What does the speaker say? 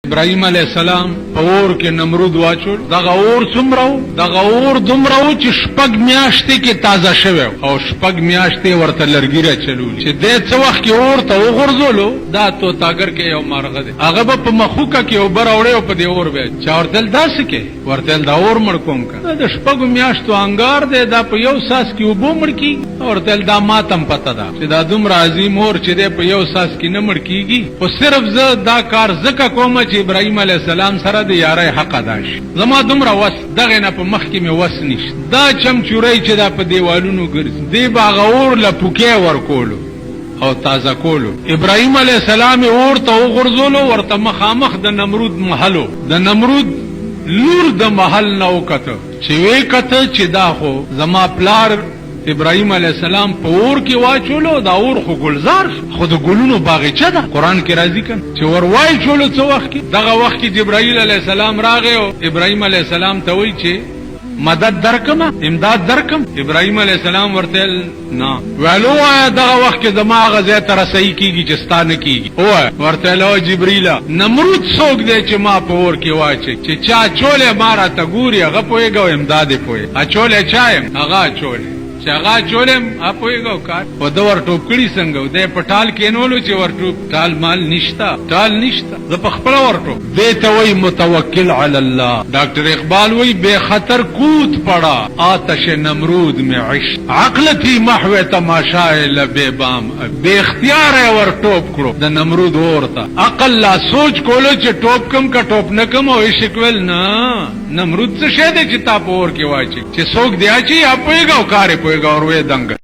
ابراهيم عليه السلام اور کې نمرود واچول. دغه اور څومره دغه اور دومره چې شپږ میاشتې کې تازه شوی او شپږ میاشتې ورته لرګي راچلول چې د څه وخت کې اور ته وغورځولو. دا تو تاګر کې یو مارغه دی هغه به په مخوکه کې اوبه راوړی او په دې اور به چا ورتل داسې کې ورتل دا اور مړ کوم که د شپږو میاشتو انګار دی دا په یو ساس کې اوبه مړ کېږي. ورتل دا ماتم پته ده چې دا دومره عظیم اور چې دی په یو ساس کې نه مړ کېږي. خو صرف زه دا کار ځکه کوم چې ابراهیم علیه السلام سره د یارۍ حق ادا شي. زما دومره وس دغې نه په مخ کې مې وس نشته. دا چمچورۍ چې دا په دیوالونو ګرځي دې به هغه اور له پوکې ورکولو او تازه کولو. ابراهیم علیه السلام اور ته وغورځولو ورته مخامخ د نمرود محلو د نمرود لور د محل نه وکته چې وی کته چې دا خو زما پلار ابراهيم عليه السلام په اور کې واچولو. دا اور خو ګلزار خو د ګلونو باغچه ده. قران کې راځي کنه چې ور وای چولو څو وخت کې دغه وخت کې جبرائیل علیه السلام راغی او ابراهيم عليه السلام ته وی چې مدد درکم امداد درکم. ابراهيم عليه السلام ورته نه ویلو دغه وخت کې زما غزه تر صحیح کیږي چې ستانه کیږي. او ورته له جبرائیل نمرود څوک دی چې ما په اور کې واچي چې چا چولې مارا ته ګوري هغه پويګو امداد پوي ا چولې چایم هغه چولې چې هغه چولم اپويګو کار په دور ټوپ کړي څنګه د پټال کېنولو چې ورټوپ ټال مال نشتا ټال نشتا ز په خپل ورټو دې ته وای متوکل علی الله. ډاکټر اقبال وای بے خطر کود پڑا آتش نمرود میں عشق عقل تھی محو تماشائے لبے بام. بے اختیار ور ټوپ کړو د نمرود ورته عقل لا سوچ کولو چې ټوپ کم کا ټوپ نکم او شکول نه نمرود څه شه دې چې تا په اور کې واچي چې څوک دی اچي اپويګو کار پويګو ور وې دنګ